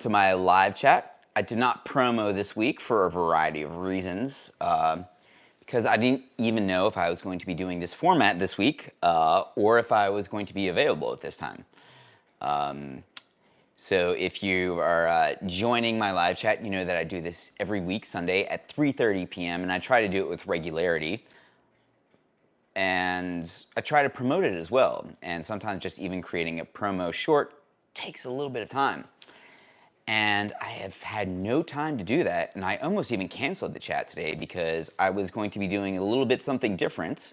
To my live chat. I did not promo this week for a variety of reasons, because I didn't even know if I was going to be doing this format this week or if I was going to be available at this time. So if you are joining my live chat, you know that I do this every week, Sunday at 3:30 p.m., and I try to do it with regularity. And I try to promote it as well. And sometimes just even creating a promo short takes a little bit of time. And I have had no time to do that, and I almost even canceled the chat today because I was going to be doing a little bit something different.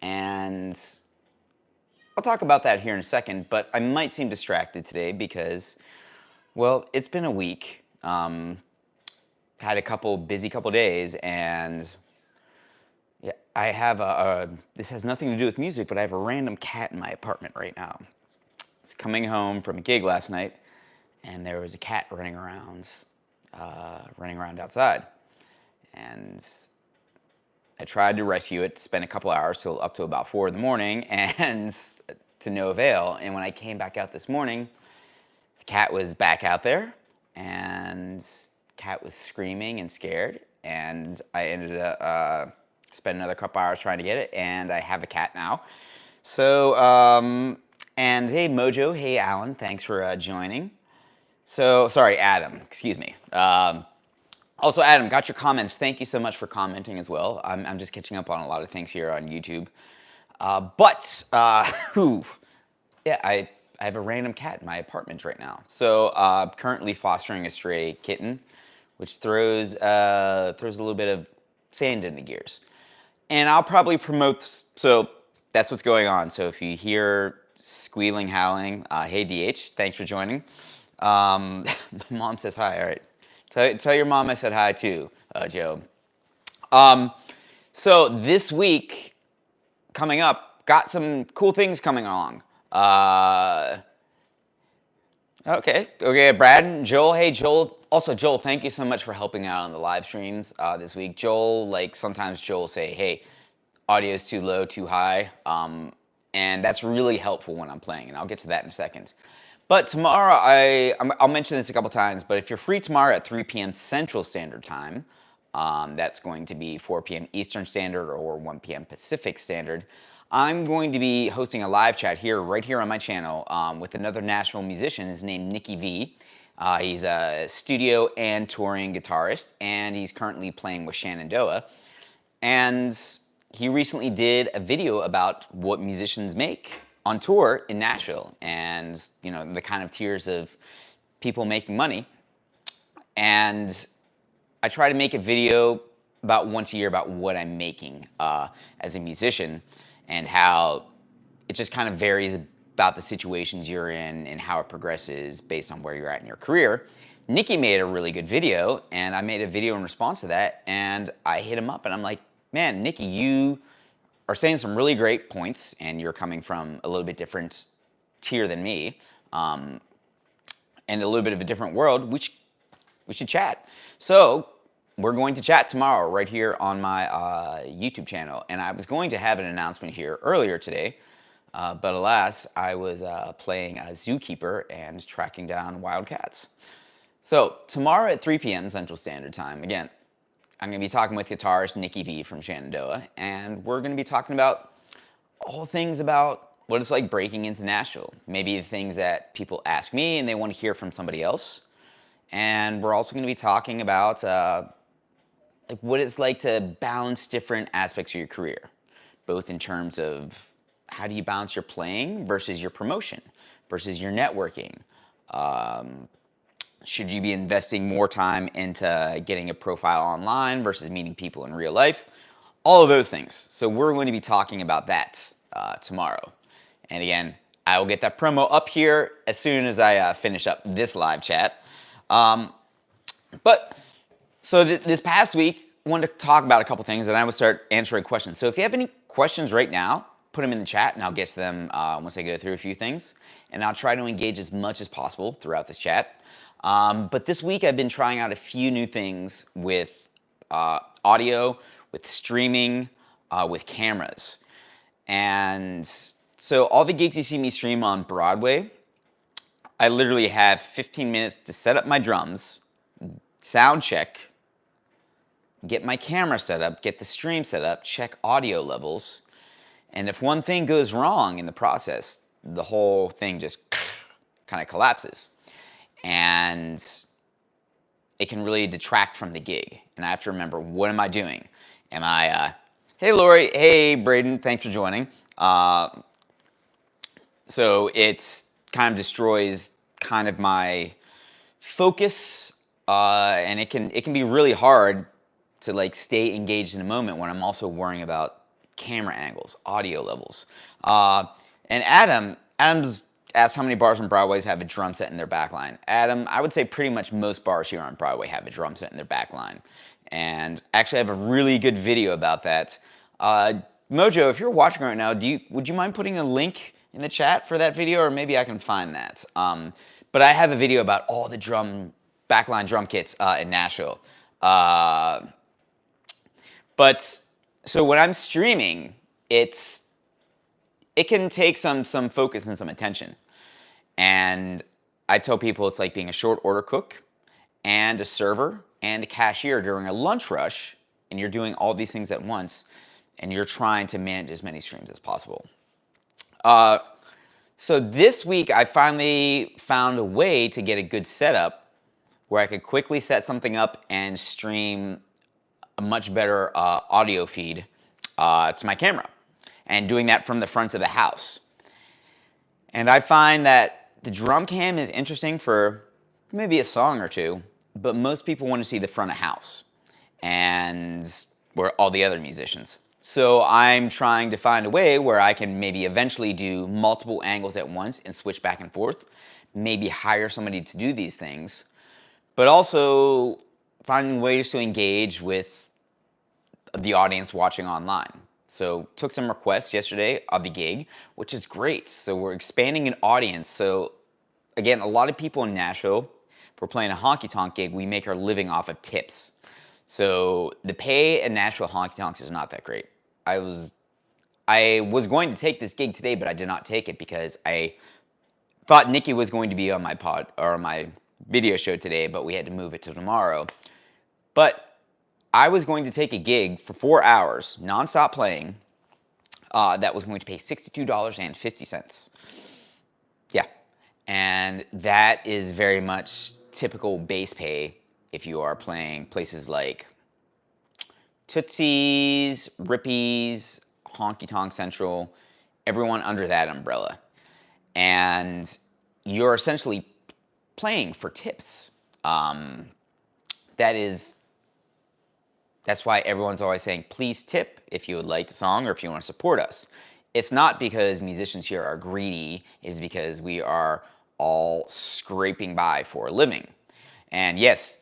And I'll talk about that here in a second, but I might seem distracted today because, well, it's been a week. Had a busy couple days, and yeah, I have this has nothing to do with music, but I have a random cat in my apartment right now. It's coming home from a gig last night, and there was a cat running around outside. And I tried to rescue it, spent a couple hours till up to about 4 in the morning, and to no avail. And when I came back out this morning, the cat was back out there, and the cat was screaming and scared. And I ended up spending another couple hours trying to get it, and I have a cat now. So, and hey Mojo, hey Alan, thanks for joining. So, sorry, Adam, excuse me. Also, Adam, got your comments. Thank you so much for commenting as well. I'm just catching up on a lot of things here on YouTube. Yeah, I have a random cat in my apartment right now. So, currently fostering a stray kitten, which throws a little bit of sand in the gears. And I'll probably promote, so that's what's going on. So if you hear squealing, howling, hey DH, thanks for joining. My mom says hi, all right. Tell your mom I said hi too, Joe. So this week, coming up, got some cool things coming along. Okay, Brad and Joel. Hey, Joel. Also, Joel, thank you so much for helping out on the live streams this week. Joel, sometimes Joel will say, hey, audio's too low, too high, and that's really helpful when I'm playing, and I'll get to that in a second. But tomorrow, I'll mention this a couple times, but if you're free tomorrow at 3 p.m. Central Standard Time, that's going to be 4 p.m. Eastern Standard or 1 p.m. Pacific Standard, I'm going to be hosting a live chat right here on my channel with another Nashville musician. His name is Nicky V. He's a studio and touring guitarist, and he's currently playing with Shenandoah. And he recently did a video about what musicians make on tour in Nashville, and the kind of tiers of people making money. And I try to make a video about once a year about what I'm making as a musician, and how it just kind of varies about the situations you're in and how it progresses based on where you're at in your career. Nicky made a really good video, and I made a video in response to that, and I hit him up and I'm like, man, Nicky, you are saying some really great points, and you're coming from a little bit different tier than me, and a little bit of a different world. We should chat. So we're going to chat tomorrow right here on my YouTube channel. And I was going to have an announcement here earlier today, but alas, I was playing a zookeeper and tracking down wild cats. So tomorrow at 3 p.m. Central Standard Time, again, I'm going to be talking with guitarist Nicky V from Shenandoah, and we're going to be talking about all things about what it's like breaking into Nashville. Maybe the things that people ask me and they want to hear from somebody else. And we're also going to be talking about what it's like to balance different aspects of your career, both in terms of how do you balance your playing versus your promotion, versus your networking. Should you be investing more time into getting a profile online versus meeting people in real life? All of those things. So we're going to be talking about that tomorrow. And again, I will get that promo up here as soon as I finish up this live chat. So this past week, I wanted to talk about a couple things, and I would start answering questions. So if you have any questions right now, put them in the chat, and I'll get to them once I go through a few things. And I'll try to engage as much as possible throughout this chat. But this week, I've been trying out a few new things with audio, with streaming, with cameras. And so all the gigs you see me stream on Broadway I literally have 15 minutes to set up my drums, sound check, get my camera set up, get the stream set up, check audio levels. And if one thing goes wrong in the process, the whole thing just kind of collapses. And it can really detract from the gig. And I have to remember, what am I doing? Am I, hey Lori, hey Braden, thanks for joining. So it's kind of destroys kind of my focus, and it can be really hard to like stay engaged in the moment when I'm also worrying about camera angles, audio levels. And Adam's asked how many bars on Broadway's have a drum set in their backline. Adam, I would say pretty much most bars here on Broadway have a drum set in their backline. And actually I have a really good video about that. Mojo, if you're watching right now, would you mind putting a link in the chat for that video, or maybe I can find that. But I have a video about all the backline drum kits in Nashville. But so when I'm streaming, it can take some focus and some attention. And I tell people it's like being a short order cook and a server and a cashier during a lunch rush, and you're doing all these things at once, and you're trying to manage as many streams as possible. So this week I finally found a way to get a good setup where I could quickly set something up and stream a much better audio feed to my camera, and doing that from the front of the house. And I find that the drum cam is interesting for maybe a song or two, but most people want to see the front of house and where all the other musicians. So I'm trying to find a way where I can maybe eventually do multiple angles at once and switch back and forth, maybe hire somebody to do these things, but also finding ways to engage with the audience watching online. So took some requests yesterday of the gig, which is great. So we're expanding an audience. So again, a lot of people in Nashville, if we're playing a honky tonk gig, we make our living off of tips. So the pay in Nashville honky tonks is not that great. I was going to take this gig today, but I did not take it because I thought Nikki was going to be on my pod or my video show today, but we had to move it to tomorrow. But I was going to take a gig for 4 hours, nonstop playing, that was going to pay $62.50. Yeah, and that is very much typical base pay if you are playing places like Tootsie's, Rippy's, Honky Tonk Central, everyone under that umbrella. And you're essentially playing for tips. That's why everyone's always saying, please tip if you would like the song or if you want to support us. It's not because musicians here are greedy, it's because we are all scraping by for a living. And yes,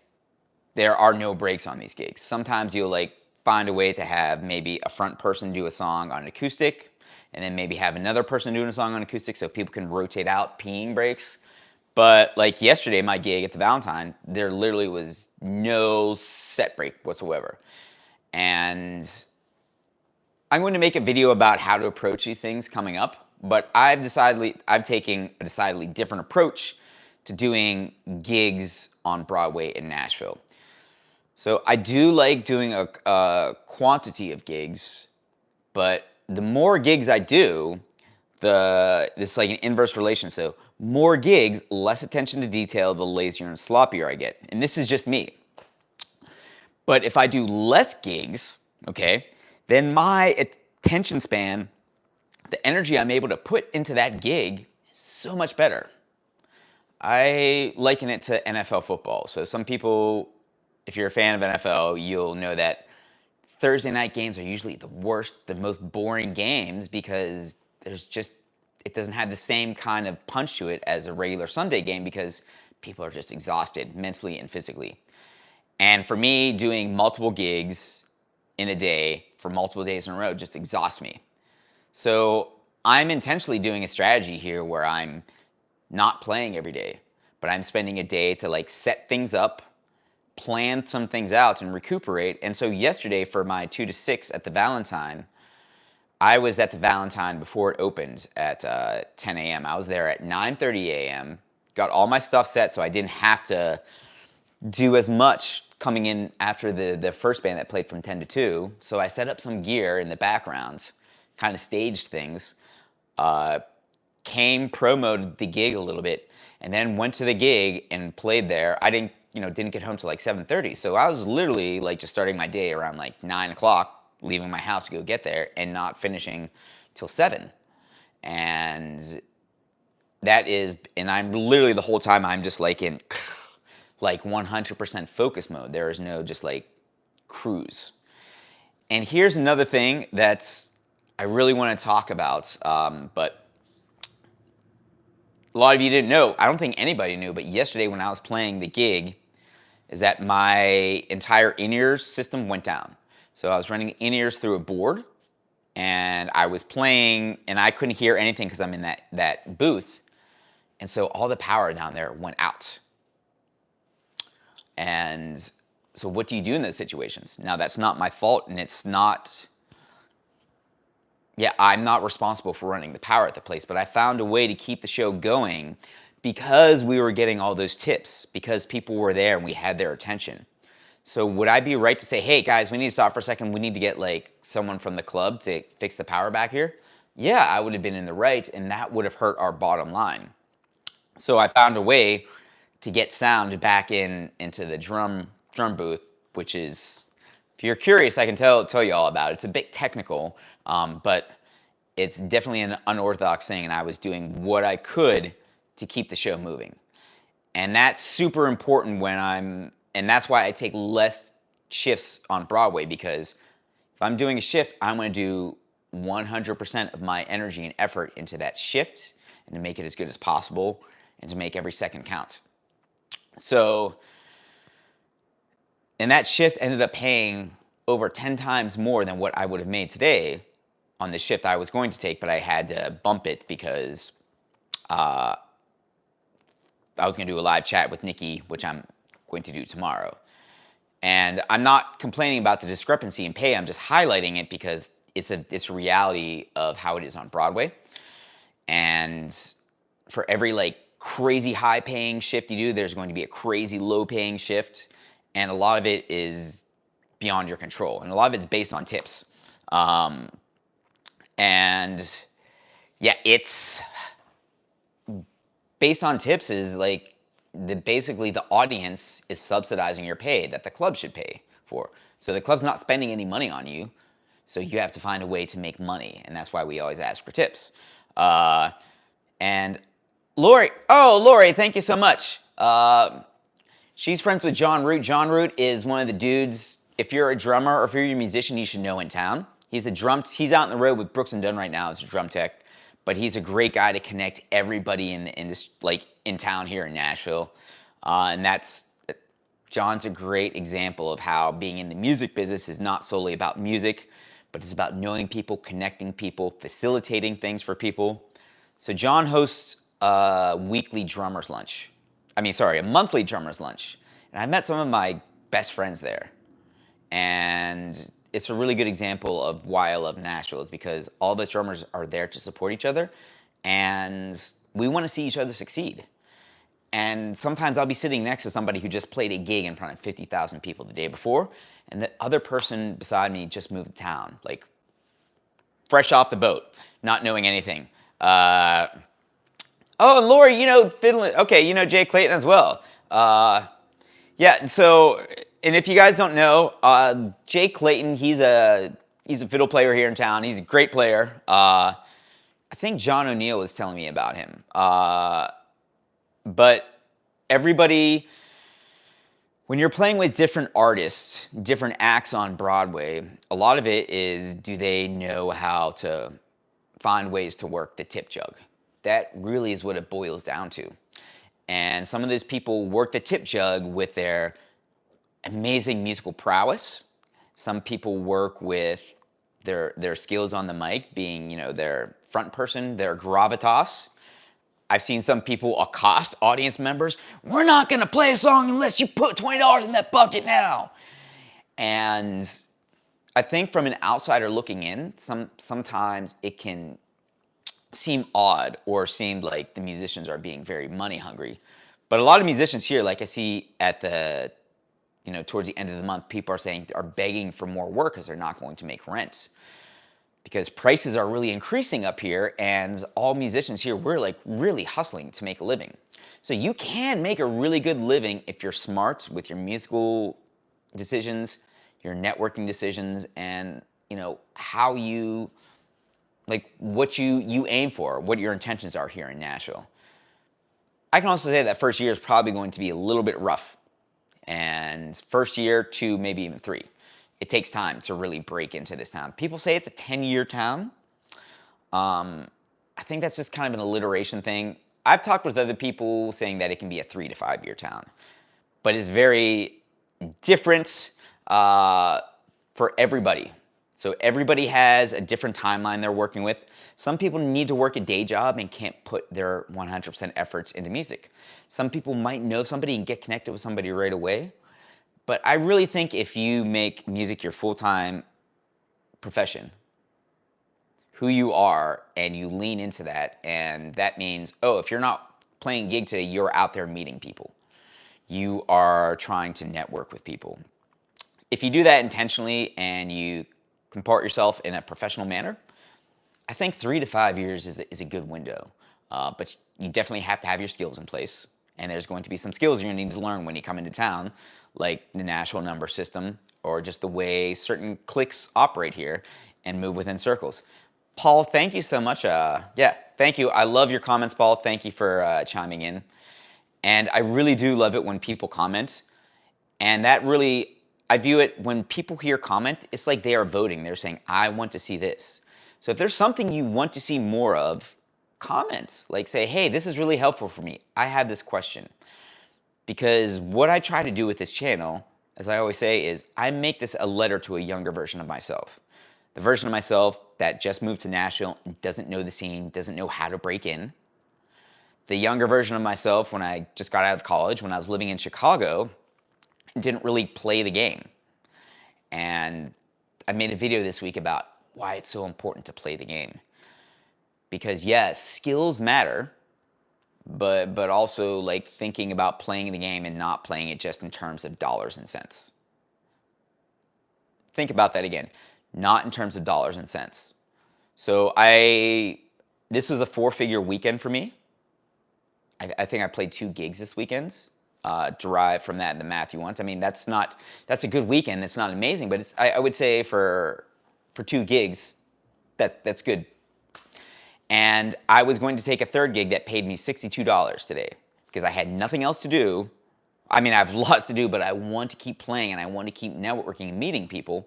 there are no breaks on these gigs. Sometimes you'll like find a way to have maybe a front person do a song on acoustic, and then maybe have another person doing a song on acoustic so people can rotate out peeing breaks. But like yesterday, my gig at the Valentine, there literally was no set break whatsoever. And I'm going to make a video about how to approach these things coming up, but I'm taking a decidedly different approach to doing gigs on Broadway in Nashville. So I do like doing a quantity of gigs, but the more gigs I do, this is like an inverse relation. So more gigs, less attention to detail, the lazier and sloppier I get. And this is just me. But if I do less gigs, okay, then my attention span, the energy I'm able to put into that gig is so much better. I liken it to NFL football. So some people, if you're a fan of NFL, you'll know that Thursday night games are usually the worst, the most boring games because it doesn't have the same kind of punch to it as a regular Sunday game because people are just exhausted mentally and physically. And for me, doing multiple gigs in a day for multiple days in a row just exhausts me. So I'm intentionally doing a strategy here where I'm not playing every day, but I'm spending a day to like set things up, plan some things out, and recuperate. And so yesterday for my 2 to 6 at the Valentine, I was at the Valentine before it opened at 10 a.m. I was there at 9:30 a.m., got all my stuff set so I didn't have to do as much coming in after the first band that played from 10 to 2. So I set up some gear in the background, kind of staged things, came, promoted the gig a little bit, and then went to the gig and played there. I didn't get home till like 7:30. So I was literally like just starting my day around like 9 o'clock, leaving my house to go get there and not finishing till 7. And and I'm literally the whole time I'm just like in like 100% focus mode. There is no just like cruise. And here's another thing that's I really want to talk about, but a lot of you didn't know. I don't think anybody knew, but yesterday when I was playing the gig, is that my entire in-ears system went down. So I was running in-ears through a board, and I was playing, and I couldn't hear anything because I'm in that booth. And so all the power down there went out. And so what do you do in those situations? Now, that's not my fault, and it's not, I'm not responsible for running the power at the place, but I found a way to keep the show going because we were getting all those tips, because people were there and we had their attention. So would I be right to say, hey guys, we need to stop for a second, we need to get like someone from the club to fix the power back here? Yeah, I would have been in the right, and that would have hurt our bottom line. So I found a way to get sound back into the drum booth, which is, if you're curious, I can tell you all about it. It's a bit technical, but it's definitely an unorthodox thing, and I was doing what I could to keep the show moving. And that's super important and that's why I take less shifts on Broadway, because if I'm doing a shift, I'm going to do 100% of my energy and effort into that shift and to make it as good as possible and to make every second count. So, and that shift ended up paying over 10 times more than what I would have made today on the shift I was going to take, but I had to bump it because I was going to do a live chat with Nikki, which I'm going to do tomorrow. And I'm not complaining about the discrepancy in pay. I'm just highlighting it because it's a reality of how it is on Broadway. And for every like crazy high paying shift you do, there's going to be a crazy low paying shift. And a lot of it is beyond your control. And a lot of it's based on tips. And yeah, it's based on tips is like basically the audience is subsidizing your pay that the club should pay for. So the club's not spending any money on you. So you have to find a way to make money. And that's why we always ask for tips. And Lori, thank you so much. She's friends with John Root. John Root is one of the dudes, if you're a drummer or if you're a musician, you should know in town. He's out on the road with Brooks and Dunn right now as a drum tech, but he's a great guy to connect everybody in the industry, like in town here in Nashville. And John's a great example of how being in the music business is not solely about music, but it's about knowing people, connecting people, facilitating things for people. So John hosts a monthly drummer's lunch. And I met some of my best friends there. And it's a really good example of why I love Nashville, is because all of us drummers are there to support each other, and we want to see each other succeed. And sometimes I'll be sitting next to somebody who just played a gig in front of 50,000 people the day before, and the other person beside me just moved to town, like fresh off the boat, not knowing anything. And Lori, Finland. Okay, Jay Clayton as well. And if you guys don't know, Jay Clayton, he's a fiddle player here in town. He's a great player. I think John O'Neill was telling me about him. But everybody, when you're playing with different artists, different acts on Broadway, a lot of it is, do they know how to find ways to work the tip jug? That really is what it boils down to. And some of those people work the tip jug with their amazing musical prowess. Some people work with their skills on the mic, being, their front person, their gravitas. I've seen some people accost audience members. We're not going to play a song unless you put $20 in that bucket now. And I think from an outsider looking in, sometimes it can seem odd or seemed like the musicians are being very money hungry. But a lot of musicians here, like I see at the, towards the end of the month, people are begging for more work because they're not going to make rent. Because prices are really increasing up here, and all musicians here, we're like really hustling to make a living. So you can make a really good living if you're smart with your musical decisions, your networking decisions, and how you like what you aim for, what your intentions are here in Nashville. I can also say that first year is probably going to be a little bit rough, and first year, 2, maybe even 3. It takes time to really break into this town. People say it's a 10-year town. I think that's just kind of an alliteration thing. I've talked with other people saying that it can be a 3 to 5-year town, but it's very different for everybody. So everybody has a different timeline they're working with. Some people need to work a day job and can't put their 100% efforts into music. Some people might know somebody and get connected with somebody right away. But I really think if you make music your full-time profession, who you are, and you lean into that, and that means, if you're not playing gig today, you're out there meeting people. You are trying to network with people. If you do that intentionally and you comport yourself in a professional manner, I think 3 to 5 years is a good window. But you definitely have to have your skills in place. And there's going to be some skills you're going to need to learn when you come into town, like the Nashville number system or just the way certain cliques operate here and move within circles. Paul, thank you so much. Yeah, thank you. I love your comments, Paul. Thank you for chiming in. And I really do love it when people comment. And that really, I view it when people hear comment, it's like they are voting. They're saying, I want to see this. So if there's something you want to see more of, comment. Like say, hey, this is really helpful for me. I have this question. Because what I try to do with this channel, as I always say, is I make this a letter to a younger version of myself. The version of myself that just moved to Nashville and doesn't know the scene, doesn't know how to break in. The younger version of myself when I just got out of college, when I was living in Chicago, didn't really play the game. And I made a video this week about why it's so important to play the game. Because yes, skills matter, but also like thinking about playing the game and not playing it just in terms of dollars and cents. Think about that again, not in terms of dollars and cents. So this was a 4-figure weekend for me. I think I played 2 gigs this weekend. Derive from that the math you want. I mean, that's a good weekend. That's not amazing, but I would say for 2 gigs, that's good. And I was going to take a 3rd gig that paid me $62 today because I had nothing else to do. I mean, I have lots to do, but I want to keep playing and I want to keep networking and meeting people.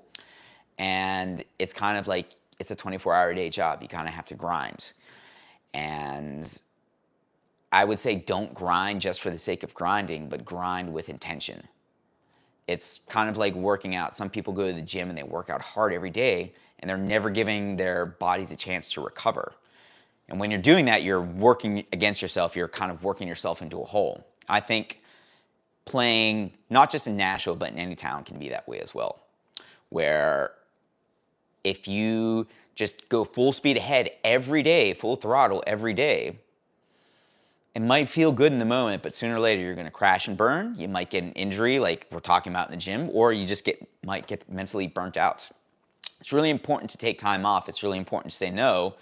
And it's kind of like it's a 24-hour-a-day job. You kind of have to grind. And I would say don't grind just for the sake of grinding, but grind with intention. It's kind of like working out. Some people go to the gym and they work out hard every day, and they're never giving their bodies a chance to recover. And when you're doing that, you're working against yourself. You're kind of working yourself into a hole. I think playing, not just in Nashville, but in any town can be that way as well. Where if you just go full speed ahead every day, full throttle every day, it might feel good in the moment, but sooner or later you're going to crash and burn. You might get an injury like we're talking about in the gym, or you just might get mentally burnt out. It's really important to take time off. It's really important to say no.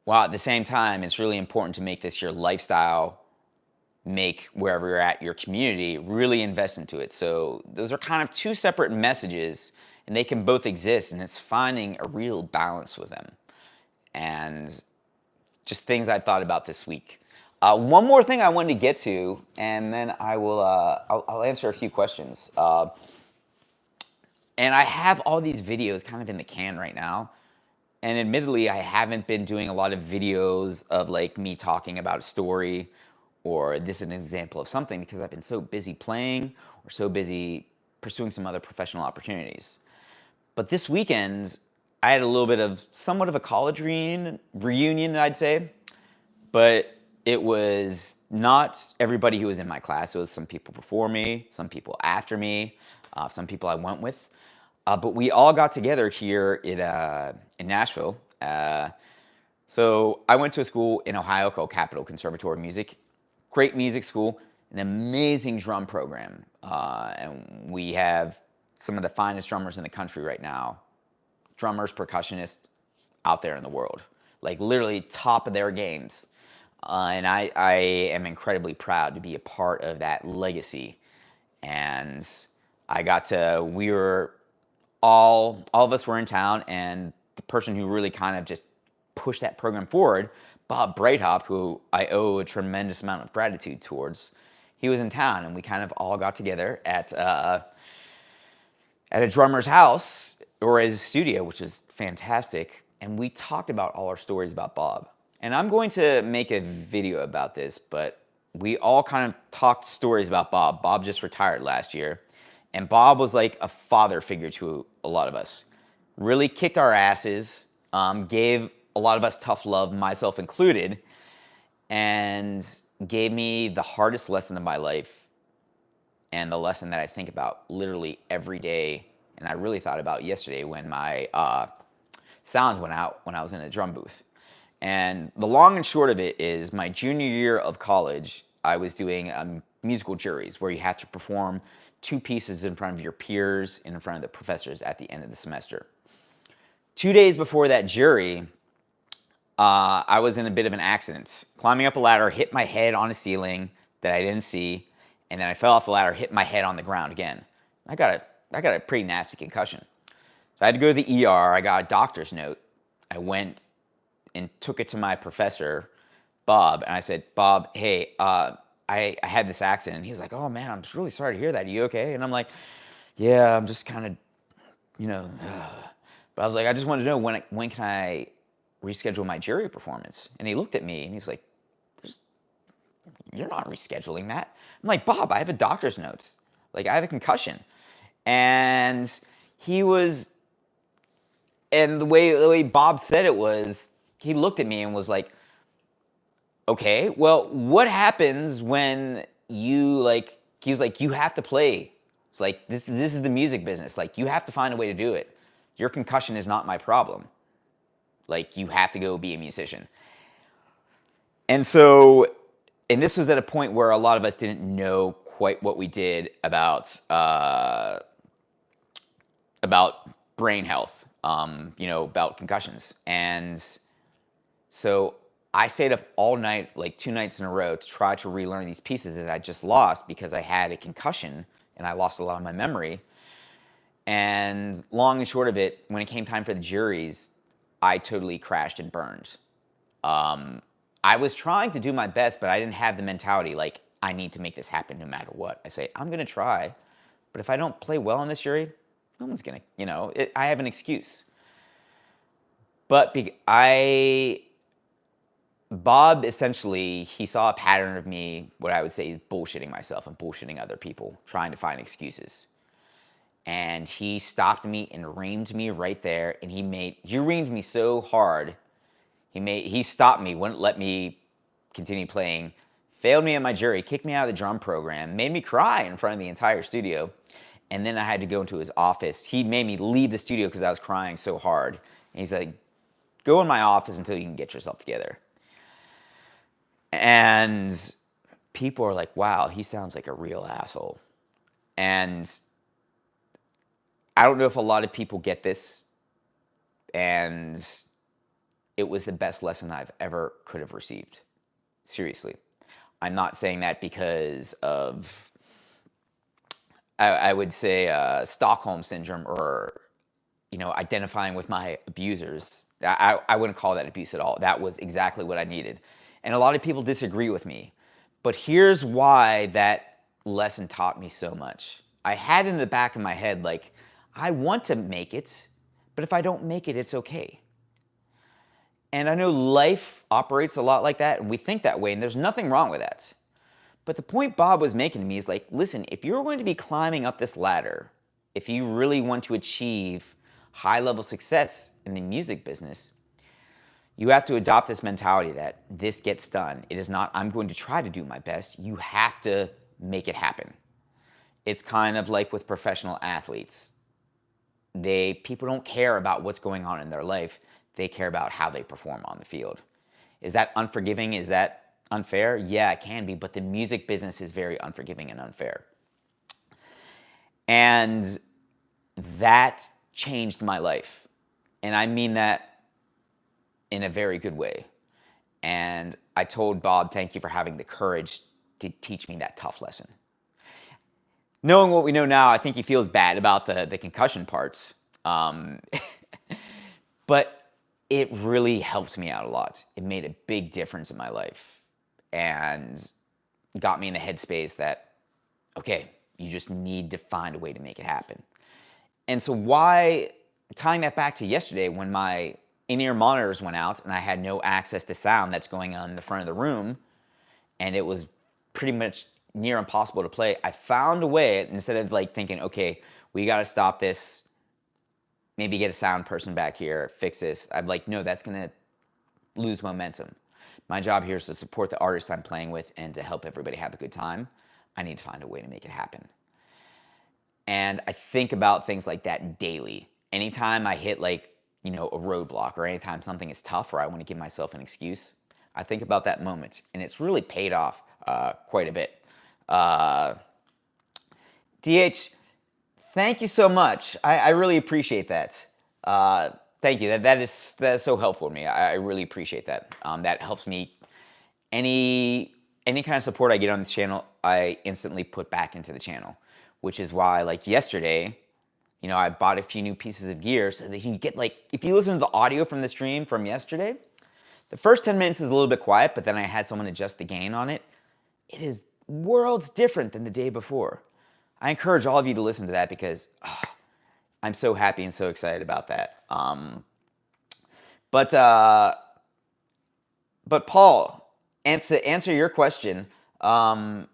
While at the same time, it's really important to make this your lifestyle, make wherever you're at your community, really invest into it. So those are kind of 2 separate messages, and they can both exist, and it's finding a real balance with them. And just things I've thought about this week. One more thing I wanted to get to, and then I'll answer a few questions. And I have all these videos kind of in the can right now. And admittedly, I haven't been doing a lot of videos of like me talking about a story or this is an example of something because I've been so busy playing or so busy pursuing some other professional opportunities. But this weekend, I had a little bit of somewhat of a college reunion, I'd say. But it was not everybody who was in my class. It was some people before me, some people after me, some people I went with. But we all got together here in Nashville. So I went to a school in Ohio called Capitol Conservatory of Music. Great music school, an amazing drum program. And we have some of the finest drummers in the country right now. Drummers, percussionists out there in the world. Like literally top of their games. And I am incredibly proud to be a part of that legacy. And we were all of us were in town, and the person who really kind of just pushed that program forward, Bob Breithaupt, who I owe a tremendous amount of gratitude towards, he was in town, and we kind of all got together at a drummer's house or his studio, which is fantastic, and we talked about all our stories about Bob. And I'm going to make a video about this, but we all kind of talked stories about Bob. Bob just retired last year, and Bob was like a father figure to a lot of us. Really kicked our asses, gave a lot of us tough love, myself included, and gave me the hardest lesson of my life, and the lesson that I think about literally every day, and I really thought about yesterday when my sound went out when I was in a drum booth. And the long and short of it is, my junior year of college, I was doing musical juries where you have to perform 2 pieces in front of your peers and in front of the professors at the end of the semester. 2 days before that jury, I was in a bit of an accident. Climbing up a ladder, hit my head on a ceiling that I didn't see, and then I fell off the ladder, hit my head on the ground again. I got a pretty nasty concussion. So I had to go to the ER. I got a doctor's note. I went and took it to my professor, Bob, and I said, Bob, hey, I had this accident. And he was like, oh man, I'm just really sorry to hear that. Are you okay? And I'm like, yeah, I'm just kind of, you know. But I was like, I just wanted to know when can I reschedule my jury performance? And he looked at me and he's like, you're not rescheduling that. I'm like, Bob, I have a doctor's notes. Like, I have a concussion. And the way Bob said it was, he looked at me and was like, okay, well, what happens when he was like, you have to play. It's like, this is the music business. Like, you have to find a way to do it. Your concussion is not my problem. Like, you have to go be a musician. And this was at a point where a lot of us didn't know quite what we did about brain health, about concussions. And so I stayed up all night, like 2 nights in a row, to try to relearn these pieces that I just lost because I had a concussion and I lost a lot of my memory. And long and short of it, when it came time for the juries, I totally crashed and burned. I was trying to do my best, but I didn't have the mentality like, I need to make this happen no matter what. I say, I'm going to try, but if I don't play well in this jury, no one's going to, I have an excuse. But Bob essentially, he saw a pattern of me, what I would say is bullshitting myself and bullshitting other people, trying to find excuses. And he stopped me and reamed me right there, and he reamed me so hard, he stopped me, wouldn't let me continue playing, failed me at my jury, kicked me out of the drum program, made me cry in front of the entire studio, and then I had to go into his office. He made me leave the studio because I was crying so hard, and he's like, go in my office until you can get yourself together. And people are like, wow, he sounds like a real asshole. And I don't know if a lot of people get this, and it was the best lesson I've ever could have received. Seriously. I'm not saying that because of, I would say, Stockholm Syndrome or, identifying with my abusers. I wouldn't call that abuse at all. That was exactly what I needed. And a lot of people disagree with me. But here's why that lesson taught me so much. I had in the back of my head, like, I want to make it, but if I don't make it, it's okay. And I know life operates a lot like that, and we think that way, and there's nothing wrong with that. But the point Bob was making to me is like, listen, if you're going to be climbing up this ladder, if you really want to achieve high-level success in the music business, you have to adopt this mentality that this gets done. It is not, I'm going to try to do my best. You have to make it happen. It's kind of like with professional athletes. People don't care about what's going on in their life. they care about how they perform on the field. Is that unforgiving? Is that unfair? Yeah, it can be, but the music business is very unforgiving and unfair. And that changed my life. And I mean that in a very good way. And I told Bob, thank you for having the courage to teach me that tough lesson. Knowing what we know now, I think he feels bad about the concussion parts. But it really helped me out a lot. It made a big difference in my life and got me in the headspace that, okay, you just need to find a way to make it happen. And so tying that back to yesterday when my in-ear monitors went out and I had no access to sound that's going on in the front of the room, and it was pretty much near impossible to play, I found a way, instead of like thinking, okay, we got to stop this, maybe get a sound person back here, fix this. I'm like, no, that's going to lose momentum. My job here is to support the artists I'm playing with and to help everybody have a good time. I need to find a way to make it happen. And I think about things like that daily. Anytime I hit like, a roadblock, or anytime something is tough or I want to give myself an excuse, I think about that moment. And it's really paid off quite a bit. DH, thank you so much. I really appreciate that. Thank you. That is so helpful to me. I really appreciate that. That helps me. Any kind of support I get on this channel, I instantly put back into the channel, which is why, like yesterday, I bought a few new pieces of gear so that you can get, like, if you listen to the audio from the stream from yesterday, the first 10 minutes is a little bit quiet, but then I had someone adjust the gain on it. It is worlds different than the day before. I encourage all of you to listen to that because I'm so happy and so excited about that. But Paul, to answer your question, how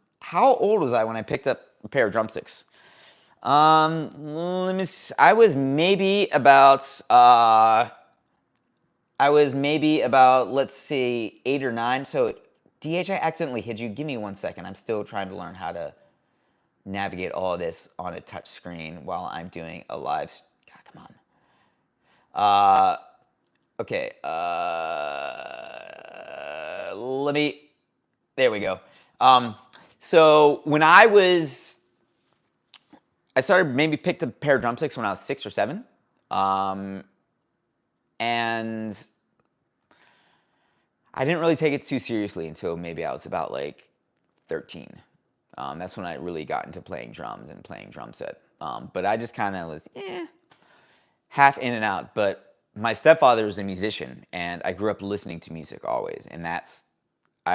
old was I when I picked up a pair of drumsticks? Let me see. I was maybe about, let's see, 8 or 9. So, DH, I accidentally hit you. Give me 1 second. I'm still trying to learn how to navigate all of this on a touch screen while I'm doing a live. God, come on. Okay. There we go. So when I started, maybe picked up a pair of drumsticks when I was 6 or 7. And I didn't really take it too seriously until maybe I was about like 13. That's when I really got into playing drums and playing drum set. But I just kind of was, half in and out. But my stepfather was a musician, and I grew up listening to music always. And I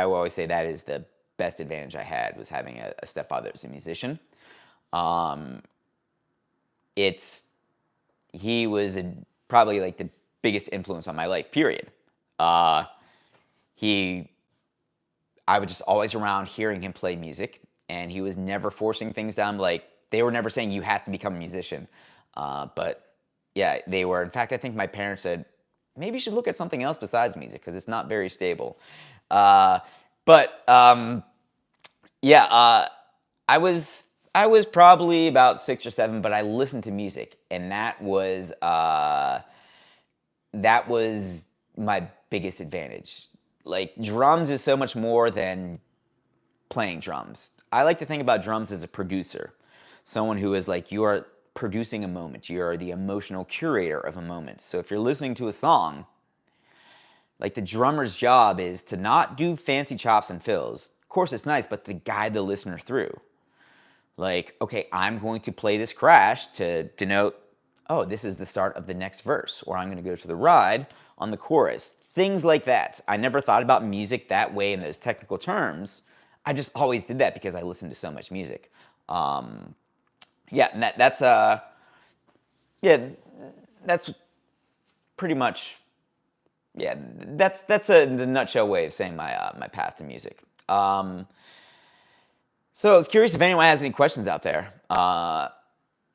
always say that is the best advantage I had, was having a stepfather as a musician. He was probably like the biggest influence on my life, period. I was just always around hearing him play music, and he was never forcing things down. Like, they were never saying you have to become a musician. But yeah, they were. In fact, I think my parents said, maybe you should look at something else besides music because it's not very stable. I was probably about 6 or 7, but I listened to music, and that was my biggest advantage. Like, drums is so much more than playing drums. I like to think about drums as a producer, someone who is like, you are producing a moment. You are the emotional curator of a moment. So if you're listening to a song, like, the drummer's job is to not do fancy chops and fills. Of course, it's nice, but to guide the listener through. Like, okay, I'm going to play this crash to denote, oh, this is the start of the next verse, or I'm going to go to the ride on the chorus. Things like that. I never thought about music that way in those technical terms. I just always did that because I listened to so much music. That's pretty much, that's the nutshell way of saying my path to music. So I was curious if anyone has any questions out there. I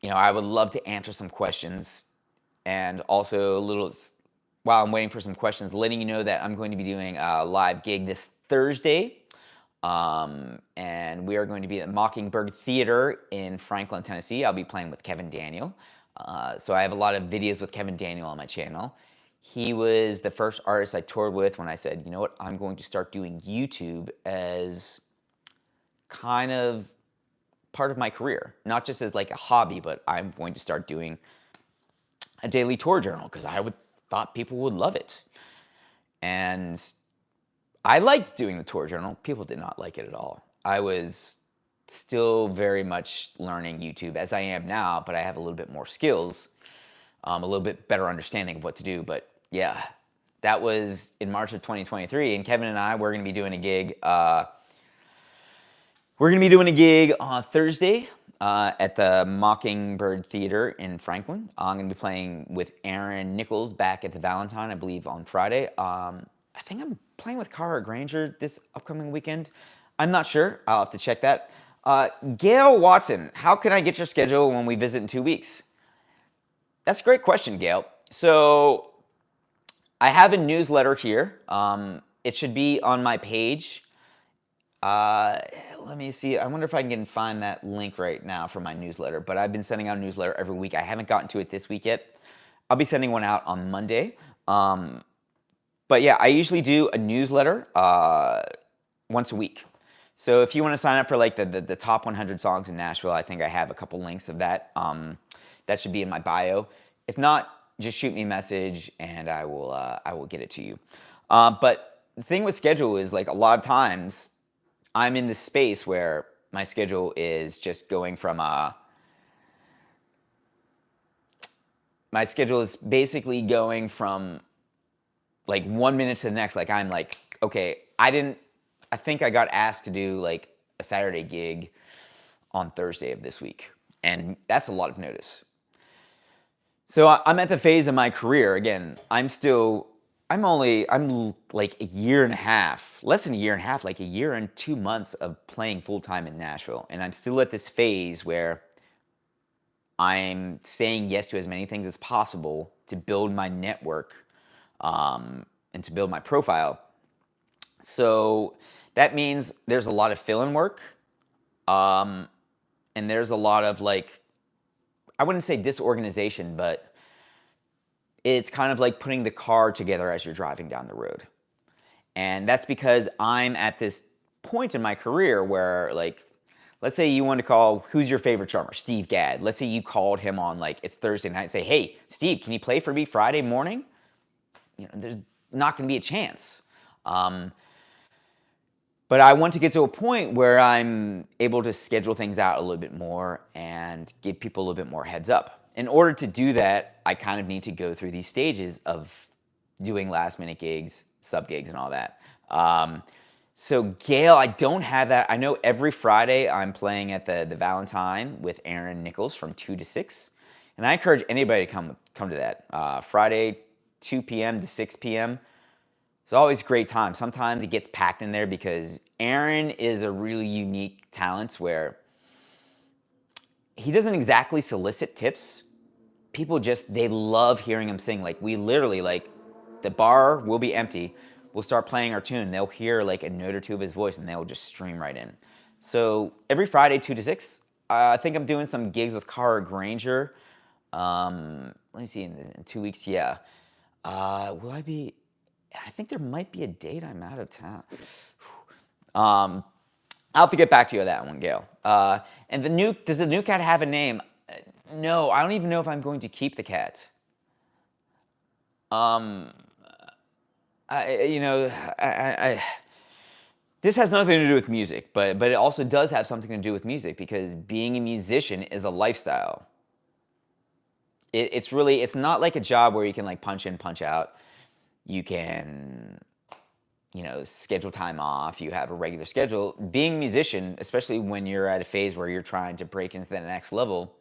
would love to answer some questions, and also while I'm waiting for some questions, letting you know that I'm going to be doing a live gig this Thursday. And we are going to be at Mockingbird Theater in Franklin, Tennessee. I'll be playing with Kevin Daniel. So I have a lot of videos with Kevin Daniel on my channel. He was the first artist I toured with when I said, you know what, I'm going to start doing YouTube as kind of part of my career, not just as like a hobby, but I'm going to start doing a daily tour journal because I would thought people would love it. And I liked doing the tour journal. People did not like it at all. I was still very much learning YouTube as I am now, but I have a little bit more skills, a little bit better understanding of what to do. But yeah, that was in March of 2023, and Kevin and I, we're going to be doing a gig. We're going to be doing a gig on Thursday at the Mockingbird Theater in Franklin. I'm going to be playing with Aaron Nichols back at the Valentine, I believe, on Friday. I think I'm playing with Cara Granger this upcoming weekend. I'm not sure. I'll have to check that. Gail Watson, how can I get your schedule when we visit in 2 weeks? That's a great question, Gail. So I have a newsletter here. It should be on my page. Let me see. I wonder if I can find that link right now for my newsletter. But I've been sending out a newsletter every week. I haven't gotten to it this week yet. I'll be sending one out on Monday. But yeah, I usually do a newsletter once a week. So if you want to sign up for like the top 100 songs in Nashville, I think I have a couple links of that. That should be in my bio. If not, just shoot me a message and I will get it to you. But the thing with schedule is like a lot of times I'm in this space where my schedule is just going from my schedule is basically going from like 1 minute to the next. Like I'm like, okay, I think I got asked to do like a Saturday gig on Thursday of this week. And that's a lot of notice. So I'm at the phase of my career, again, I'm like a year and a half, less than a year and a half, like a year and 2 months of playing full time in Nashville. And I'm still at this phase where I'm saying yes to as many things as possible to build my network and to build my profile. So that means there's a lot of fill-in work, and there's a lot of like, I wouldn't say disorganization, but it's kind of like putting the car together as you're driving down the road. And that's because I'm at this point in my career where, like, let's say you want to call, who's your favorite drummer? Steve Gadd. Let's say you called him on, like, it's Thursday night and say, hey, Steve, can you play for me Friday morning? You know, there's not going to be a chance. But I want to get to a point where I'm able to schedule things out a little bit more and give people a little bit more heads up. In order to do that, I kind of need to go through these stages of doing last minute gigs, sub gigs, and all that. So Gail, I don't have that. I know every Friday I'm playing at the Valentine with Aaron Nichols from 2 to 6. And I encourage anybody to come to that. Friday, 2 p.m. to 6 p.m. It's always a great time. Sometimes it gets packed in there because Aaron is a really unique talent where he doesn't exactly solicit tips. People just, they love hearing him sing. Like, we literally, like, the bar will be empty. We'll start playing our tune. They'll hear like a note or two of his voice and they'll just stream right in. So every Friday, 2 to 6, I think I'm doing some gigs with Cara Granger. Let me see, in 2 weeks, yeah. Will I be, I think there might be a date I'm out of town. I'll have to get back to you on that one, Gail. And does the new cat have a name? No, I don't even know if I'm going to keep the cat. This has nothing to do with music, but it also does have something to do with music because being a musician is a lifestyle. It's not like a job where you can like punch in, punch out. You can, schedule time off. You have a regular schedule. Being a musician, especially when you're at a phase where you're trying to break into the next level,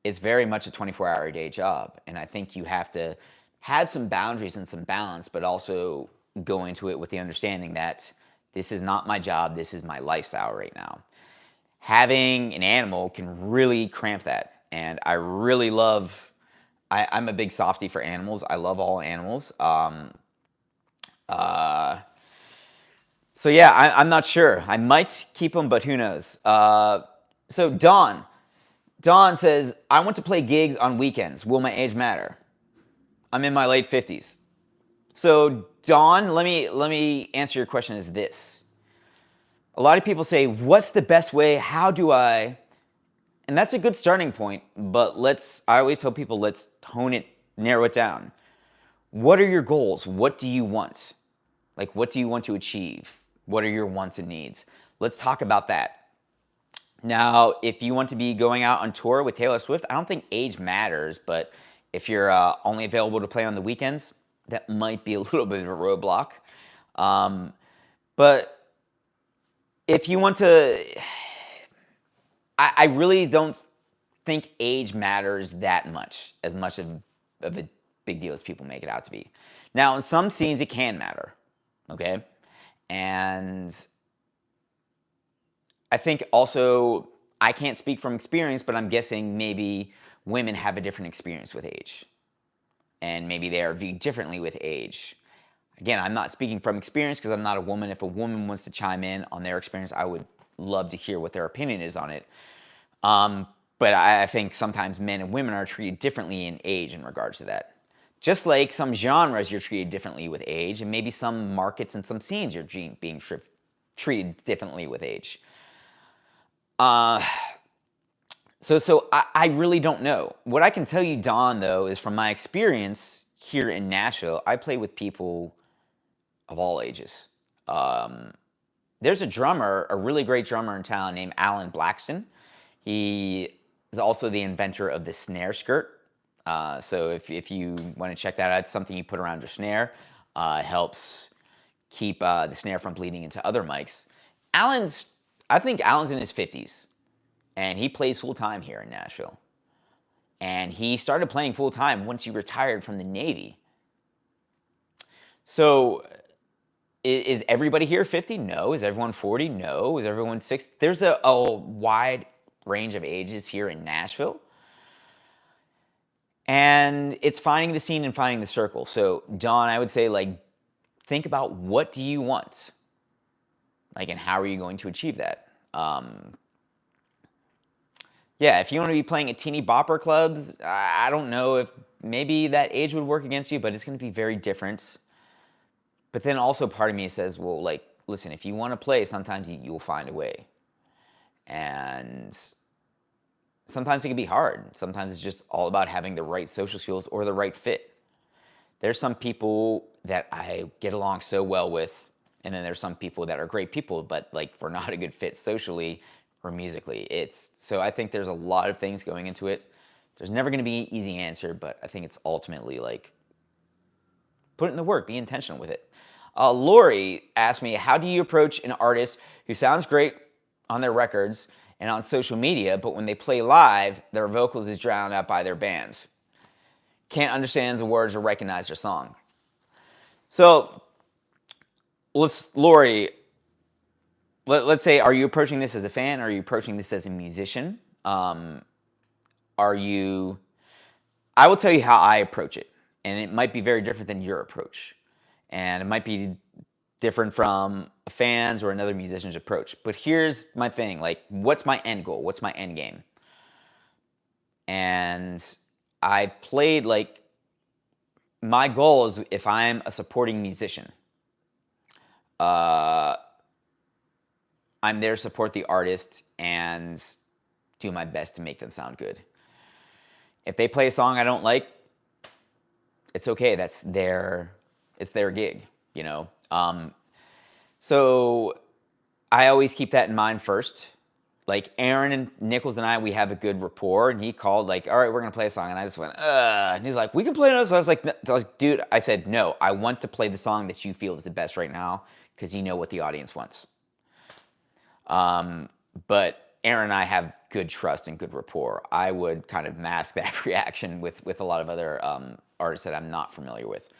it's very much a 24-hour a day job. And I think you have to have some boundaries and some balance, but also go into it with the understanding that this is not my job. This is my lifestyle right now. Having an animal can really cramp that. And I really love, I'm a big softie for animals. I love all animals. So yeah, I'm not sure. I might keep them, but who knows? So Dawn says, I want to play gigs on weekends. Will my age matter? I'm in my late 50s. So Dawn, let me answer your question as this. A lot of people say, what's the best way? How do I? And that's a good starting point, but I always tell people, let's hone it, narrow it down. What are your goals? What do you want? Like, what do you want to achieve? What are your wants and needs? Let's talk about that. Now, if you want to be going out on tour with Taylor Swift, I don't think age matters, but if you're only available to play on the weekends, that might be a little bit of a roadblock. But if you want to, I really don't think age matters that much, as much of a big deal as people make it out to be. Now, in some scenes, it can matter, okay? And I think also, I can't speak from experience, but I'm guessing maybe women have a different experience with age. And maybe they are viewed differently with age. Again, I'm not speaking from experience because I'm not a woman. If a woman wants to chime in on their experience, I would love to hear what their opinion is on it. But I think sometimes men and women are treated differently in age in regards to that. Just like some genres you're treated differently with age, and maybe some markets and some scenes you're being treated differently with age. So I really don't know. What I can tell you, Don, though, is from my experience here in Nashville, I play with people of all ages. There's a drummer, a really great drummer in town named Alan Blackston. He is also the inventor of the snare skirt. So if you want to check that out, it's something you put around your snare. It helps keep the snare from bleeding into other mics. I think Alan's in his 50s, and he plays full-time here in Nashville. And he started playing full-time once he retired from the Navy. So is everybody here 50? No. Is everyone 40? No. Is everyone 60? There's a wide range of ages here in Nashville. And it's finding the scene and finding the circle. So, Dawn, I would say, like, think about what do you want? Like, and how are you going to achieve that? Yeah, if you want to be playing at teeny bopper clubs, I don't know if maybe that age would work against you, but it's going to be very different. But then also part of me says, well, like, listen, if you want to play, sometimes you'll find a way. And sometimes it can be hard. Sometimes it's just all about having the right social skills or the right fit. There's some people that I get along so well with, and then there's some people that are great people, but like we're not a good fit socially or musically. So I think there's a lot of things going into it. There's never going to be an easy answer, but I think it's ultimately like put it in the work, be intentional with it. Lori asked me, how do you approach an artist who sounds great on their records and on social media, but when they play live, their vocals is drowned out by their bands? Can't understand the words or recognize their song. So, Lori, let's say, are you approaching this as a fan? Or are you approaching this as a musician? I will tell you how I approach it, and it might be very different than your approach. And it might be different from a fan's or another musician's approach. But here's my thing, like, what's my end goal? What's my end game? And I played, like, my goal is if I'm a supporting musician, I'm there to support the artist and do my best to make them sound good. If they play a song I don't like, it's okay. It's their gig, you know? So I always keep that in mind first. Like Aaron and Nichols and I, we have a good rapport, and he called like, all right, we're going to play a song. And I just went, and he's like, we can play another song. I was like, no. Dude, I said, no, I want to play the song that you feel is the best right now because you know what the audience wants. But Aaron and I have good trust and good rapport. I would kind of mask that reaction with a lot of other artists that I'm not familiar with.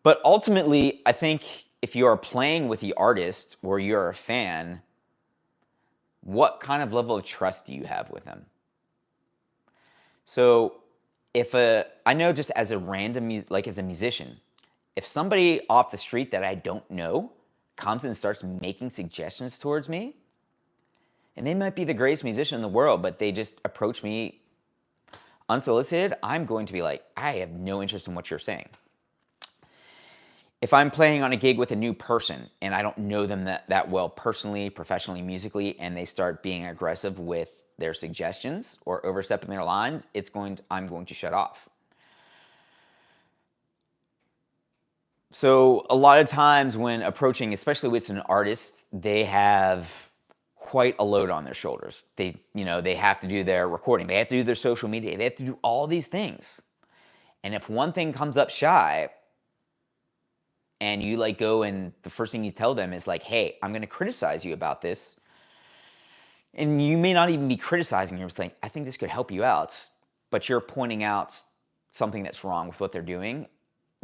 But ultimately, I think if you are playing with the artist or you're a fan, what kind of level of trust do you have with them? So I know just as a random, like as a musician, if somebody off the street that I don't know comes and starts making suggestions towards me, and they might be the greatest musician in the world, but they just approach me unsolicited, I'm going to be like, I have no interest in what you're saying. If I'm playing on a gig with a new person and I don't know them that well personally, professionally, musically, and they start being aggressive with their suggestions or overstepping their lines, I'm going to shut off. So a lot of times when approaching, especially with an artist, they have quite a load on their shoulders. They have to do their recording, they have to do their social media, they have to do all these things. And if one thing comes up shy, and you like go and the first thing you tell them is like, hey, I'm going to criticize you about this. And you may not even be criticizing, you're just like, I think this could help you out, but you're pointing out something that's wrong with what they're doing.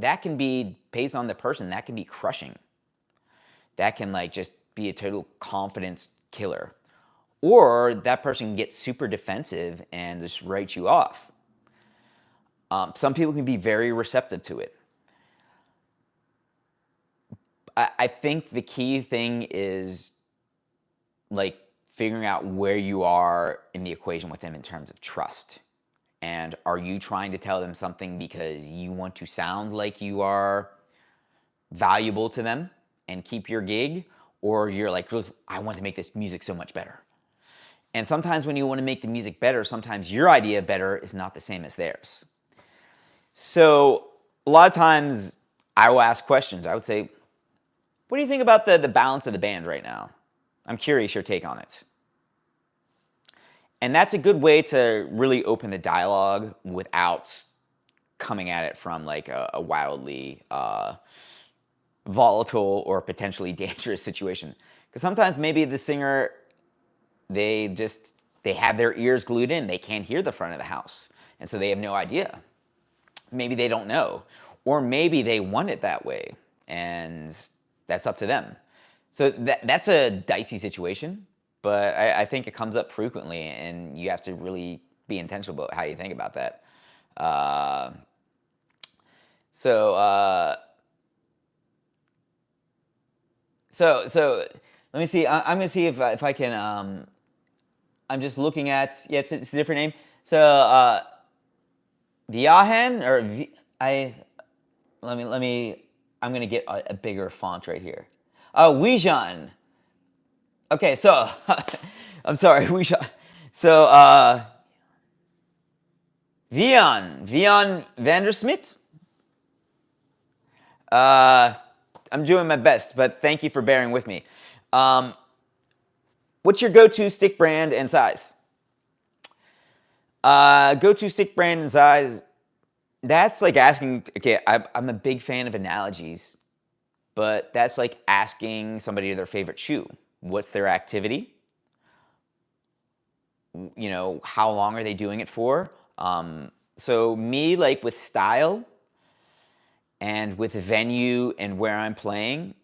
That can be, based on the person, that can be crushing. That can like just be a total confidence killer. Or that person can get super defensive and just write you off. Some people can be very receptive to it. I think the key thing is like figuring out where you are in the equation with them in terms of trust. And are you trying to tell them something because you want to sound like you are valuable to them and keep your gig? Or you're like, I want to make this music so much better. And sometimes when you want to make the music better, sometimes your idea better is not the same as theirs. So a lot of times I will ask questions. I would say, what do you think about the balance of the band right now? I'm curious your take on it. And that's a good way to really open the dialogue without coming at it from like a wildly volatile or potentially dangerous situation. Because sometimes maybe the singer, they have their ears glued in. They can't hear the front of the house. And so they have no idea. Maybe they don't know. Or maybe they want it that way. And that's up to them. So that's a dicey situation, but I think it comes up frequently, and you have to really be intentional about how you think about that. So let me see. I'm gonna see if I can. I'm just looking at. Yeah, it's a different name. So Viahen or let me. I'm gonna get a bigger font right here. Wijan. Okay, so I'm sorry, Wijan. So Vian Vandersmit. I'm doing my best, but thank you for bearing with me. What's your go-to stick brand and size? Go-to stick brand and size. That's like asking. Okay, I'm a big fan of analogies, but that's like asking somebody their favorite shoe. What's their activity? You know, how long are they doing it for? So me, like with style and with venue and where I'm playing,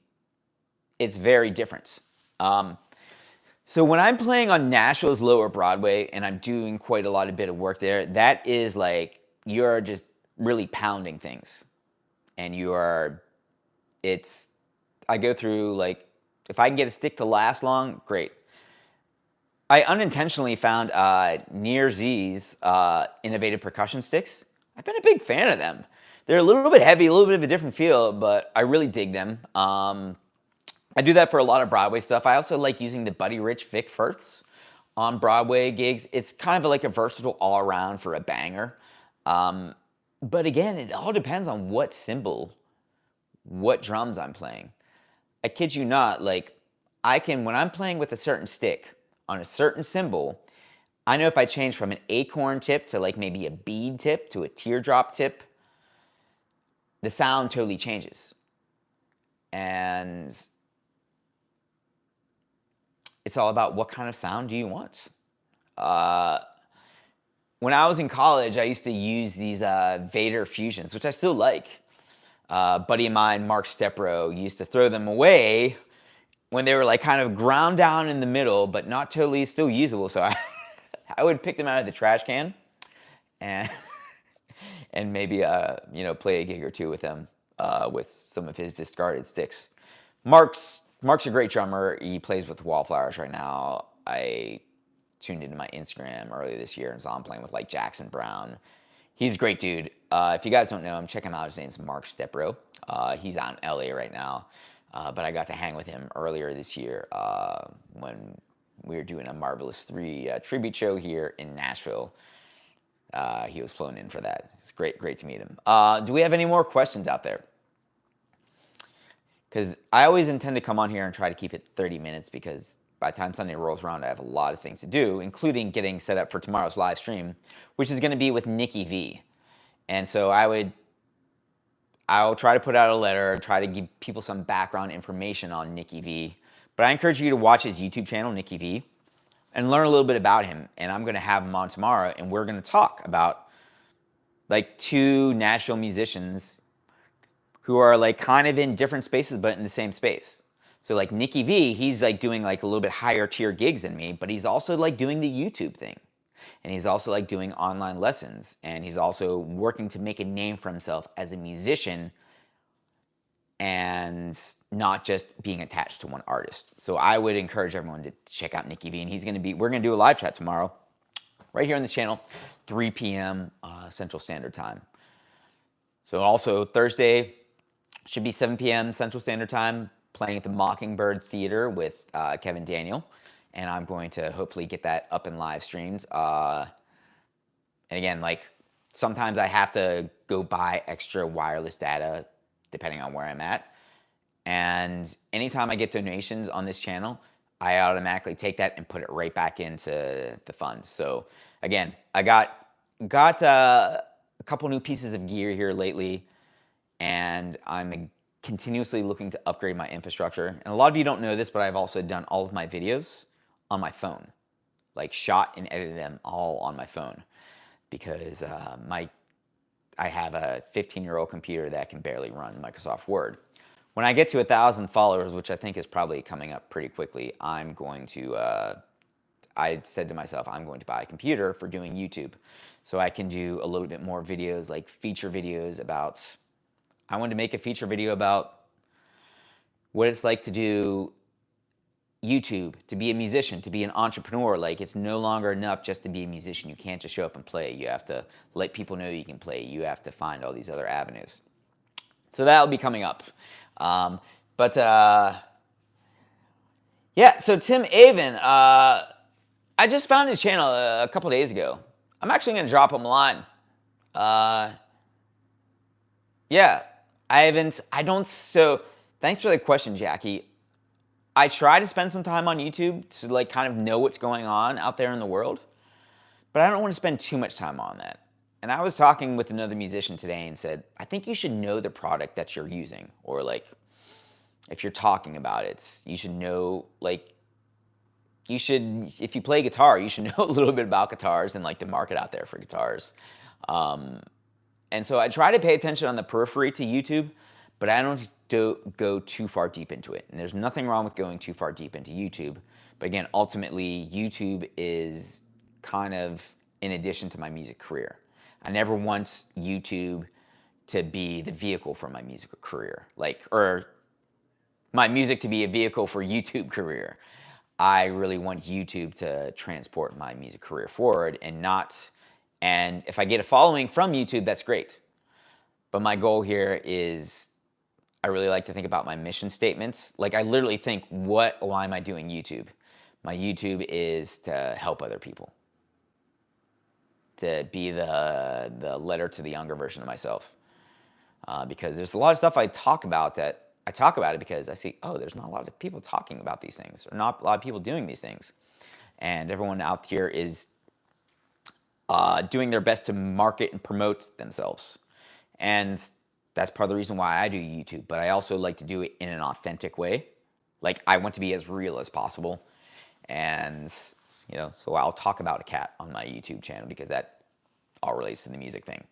it's very different. So when I'm playing on Nashville's Lower Broadway and I'm doing quite a lot of bit of work there, that is like you're just really pounding things, and I go through like, if I can get a stick to last long, great. I unintentionally found Near Z's innovative percussion sticks. I've been a big fan of them. They're a little bit heavy, a little bit of a different feel, but I really dig them. I do that for a lot of Broadway stuff. I also like using the Buddy Rich Vic Firths on Broadway gigs. It's kind of like a versatile all-around for a banger. But again, it all depends on what cymbal, what drums I'm playing. I kid you not, like when I'm playing with a certain stick on a certain cymbal, I know if I change from an acorn tip to like maybe a bead tip to a teardrop tip, the sound totally changes. And it's all about what kind of sound do you want. When I was in college, I used to use these Vader Fusions, which I still like. A buddy of mine, Mark Stepro, used to throw them away when they were like kind of ground down in the middle, but not totally still usable. So I would pick them out of the trash can and and maybe play a gig or two with them with some of his discarded sticks. Mark's a great drummer. He plays with Wallflowers right now. I tuned into my Instagram earlier this year and saw him playing with like Jackson Brown. He's a great dude. If you guys don't know him, check him out. His name's Mark Stepro. He's out in LA right now, but I got to hang with him earlier this year when we were doing a Marvelous 3 tribute show here in Nashville. He was flown in for that. It's great to meet him. Do we have any more questions out there? Because I always intend to come on here and try to keep it 30 minutes because by the time Sunday rolls around, I have a lot of things to do, including getting set up for tomorrow's live stream, which is going to be with Nikki V. And so I'll try to put out a letter, try to give people some background information on Nikki V. But I encourage you to watch his YouTube channel, Nikki V, and learn a little bit about him. And I'm going to have him on tomorrow, and we're going to talk about like 2 Nashville musicians who are like kind of in different spaces, but in the same space. So like Nikki V, he's like doing like a little bit higher tier gigs than me, but he's also like doing the YouTube thing. And he's also like doing online lessons. And he's also working to make a name for himself as a musician and not just being attached to one artist. So I would encourage everyone to check out Nikki V. And we're going to do a live chat tomorrow right here on this channel, 3 p.m. Central Standard Time. So also Thursday should be 7 p.m. Central Standard Time, playing at the Mockingbird Theater with Kevin Daniel. And I'm going to hopefully get that up in live streams. And again, like sometimes I have to go buy extra wireless data depending on where I'm at. And anytime I get donations on this channel, I automatically take that and put it right back into the fund. So again, I got a couple new pieces of gear here lately, and I'm continuously looking to upgrade my infrastructure. And a lot of you don't know this, but I've also done all of my videos on my phone, like shot and edited them all on my phone, because I have a 15-year-old computer that can barely run Microsoft Word. When I get to 1,000 followers, which I think is probably coming up pretty quickly, I'm going to, I said to myself, I'm going to buy a computer for doing YouTube. So I can do a little bit more videos, like feature videos about, I wanted to make a feature video about what it's like to do YouTube, to be a musician, to be an entrepreneur. Like, it's no longer enough just to be a musician. You can't just show up and play. You have to let people know you can play. You have to find all these other avenues. So that'll be coming up. Yeah, so Tim Avon, I just found his channel a couple days ago. I'm actually going to drop him a line. Yeah, so thanks for the question, Jackie. I try to spend some time on YouTube to like kind of know what's going on out there in the world, but I don't want to spend too much time on that. And I was talking with another musician today and said, I think you should know the product that you're using, or like if you're talking about it, you should know, like, if you play guitar, you should know a little bit about guitars and like the market out there for guitars. And so I try to pay attention on the periphery to YouTube, but I don't go too far deep into it. And there's nothing wrong with going too far deep into YouTube. But again, ultimately, YouTube is kind of in addition to my music career. I never want YouTube to be the vehicle for my music career, or my music to be a vehicle for YouTube career. I really want YouTube to transport my music career forward and if I get a following from YouTube, that's great. But my goal here is, I really like to think about my mission statements. Like, I literally think, why am I doing YouTube? My YouTube is to help other people, to be the letter to the younger version of myself. Because there's a lot of stuff I talk about it because I see, there's not a lot of people talking about these things, or not a lot of people doing these things. And everyone out here is doing their best to market and promote themselves. And that's part of the reason why I do YouTube. But I also like to do it in an authentic way. Like, I want to be as real as possible. And, so I'll talk about a cat on my YouTube channel because that all relates to the music thing.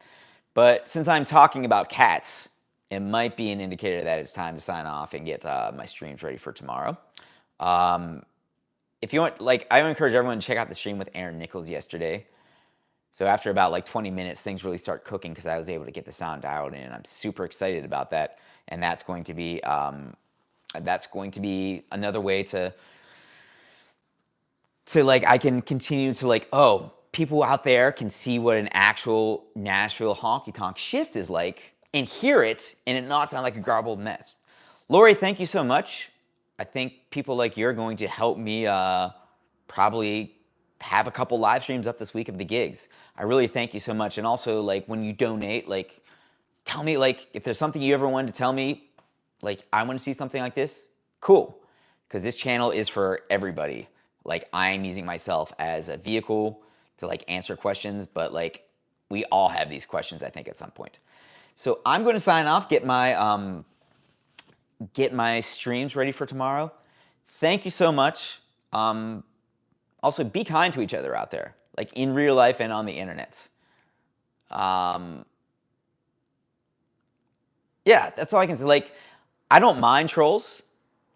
But since I'm talking about cats, it might be an indicator that it's time to sign off and get my streams ready for tomorrow. If you want, I encourage everyone to check out the stream with Aaron Nichols yesterday. So after about 20 minutes, things really start cooking because I was able to get the sound dialed in. I'm super excited about that, and that's going to be another way to I can continue to people out there can see what an actual Nashville honky-tonk shift is like and hear it and it not sound like a garbled mess. Lori, thank you so much. I think people like you are going to help me probably have a couple live streams up this week of the gigs. I really thank you so much. And also, like, when you donate, like, tell me, like, if there's something you ever wanted to tell me, like, I want to see something like this, cool. Because this channel is for everybody. Like, I'm using myself as a vehicle to, like, answer questions, but, like, we all have these questions, I think, at some point. So I'm going to sign off, get my streams ready for tomorrow. Thank you so much. Also, be kind to each other out there, like in real life and on the internet. Yeah, that's all I can say. Like, I don't mind trolls.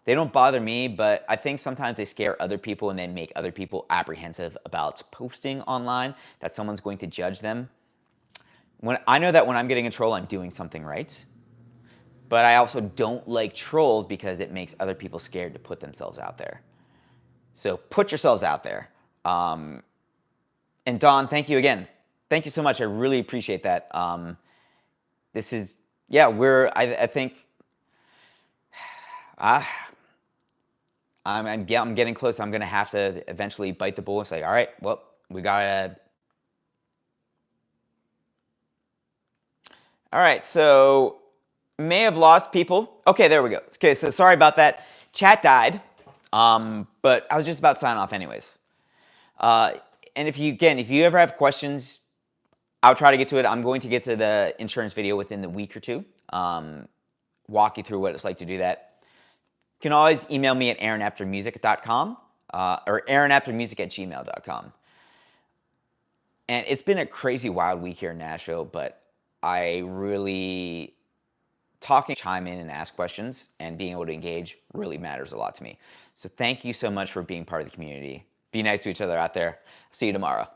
They don't bother me, but I think sometimes they scare other people and then make other people apprehensive about posting online, that someone's going to judge them. When I know that when I'm getting a troll, I'm doing something right. But I also don't like trolls because it makes other people scared to put themselves out there. So put yourselves out there. And Don, thank you again. Thank you so much. I really appreciate that. This is, yeah, I think, I'm getting close. I'm going to have to eventually bite the bullet and say, all right, well, we got to. All right, so may have lost people. Okay, there we go. Okay, so sorry about that. Chat died, but I was just about to sign off anyways. And if you ever have questions, I'll try to get to it. I'm going to get to the insurance video within the week or two. Walk you through what it's like to do that. You can always email me at aaronaptermusic.com or aaronaptermusic@gmail.com. And it's been a crazy wild week here in Nashville, but I really chime in and ask questions and being able to engage really matters a lot to me. So thank you so much for being part of the community. Be nice to each other out there. See you tomorrow.